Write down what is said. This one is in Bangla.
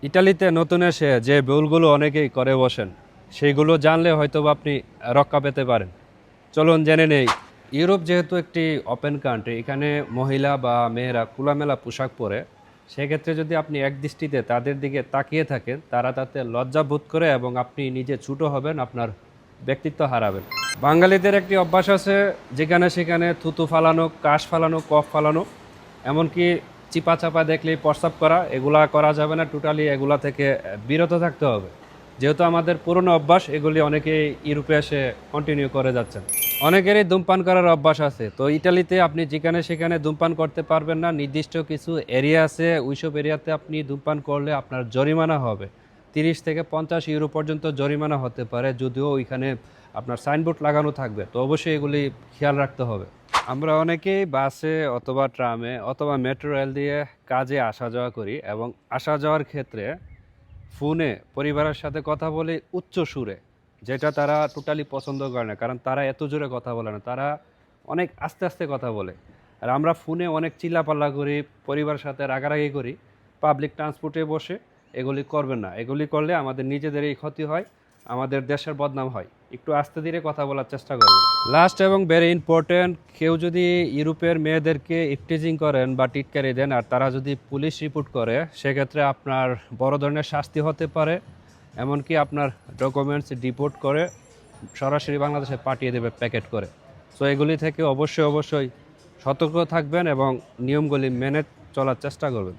ইটালিতে নতুন এসে যে ভুলগুলো অনেকেই করে বসেন সেইগুলো জানলে হয়তো বা আপনি রক্ষা পেতে পারেন। চলুন জেনে নেই। ইউরোপ যেহেতু একটি ওপেন কান্ট্রি, এখানে মহিলা বা মেয়েরা খোলামেলা পোশাক পরে, সেক্ষেত্রে যদি আপনি একদৃষ্টিতে তাদের দিকে তাকিয়ে থাকেন, তারা তাতে লজ্জা বোধ করে এবং আপনি নিজে ছোটো হবেন, আপনার ব্যক্তিত্ব হারাবেন। বাঙালিদের একটি অভ্যাস আছে, যেখানে সেখানে থুতু ফালানো, কাশ ফালানো, কফ ফালানো, এমনকি চিপা চাপা দেখলেই প্রস্রাব করা, এগুলা করা যাবে না। টোটালি এগুলা থেকে বিরত থাকতে হবে। যেহেতু আমাদের পুরনো অভ্যাস, এগুলি অনেকেই ইউরোপে এসে কন্টিনিউ করে যাচ্ছেন। অনেকেরই ধূমপান করার অভ্যাস আছে। তো ইটালিতে আপনি যেখানে সেখানে ধূমপান করতে পারবেন না। নির্দিষ্ট কিছু এরিয়া আছে, ওইসব এরিয়াতে আপনি ধূমপান করলে আপনার জরিমানা হবে। 30 থেকে 50 ইউরো পর্যন্ত জরিমানা হতে পারে, যদিও ওইখানে আপনার সাইনবোর্ড লাগানো থাকবে। তো অবশ্যই এগুলি খেয়াল রাখতে হবে। আমরা অনেকেই বাসে অথবা ট্রামে অথবা মেট্রো রেল দিয়ে কাজে আসা যাওয়া করি, এবং আসা যাওয়ার ক্ষেত্রে ফোনে পরিবারের সাথে কথা বলে উচ্চ সুরে, যেটা তারা টোটালি পছন্দ করে না, কারণ তারা এত জোরে কথা বলে না, তারা অনেক আস্তে আস্তে কথা বলে। আর আমরা ফোনে অনেক চিল্লাপাল্লা করি, পরিবারের সাথে রাগারাগি করি। পাবলিক ট্রান্সপোর্টে বসে এগুলি করবেন না। এগুলি করলে আমাদের নিজেদেরই ক্ষতি হয়, আমাদের দেশের বদনাম হয়। একটু আস্তে ধীরে কথা বলার চেষ্টা করবেন। লাস্ট এবং ভেরি ইম্পর্টেন্ট, কেউ যদি ইউরোপের মেয়েদেরকে ইফটিজিং করেন বা টিটকারি দেন আর তারা যদি পুলিশ রিপোর্ট করে, সেক্ষেত্রে আপনার বড় ধরনের শাস্তি হতে পারে। এমনকি আপনার ডকুমেন্টস ডিপোর্ট করে সরাসরি বাংলাদেশে পাঠিয়ে দেবে প্যাকেট করে। সো এগুলি থেকে অবশ্যই অবশ্যই সতর্ক থাকবেন এবং নিয়মগুলি মেনে চলার চেষ্টা করবেন।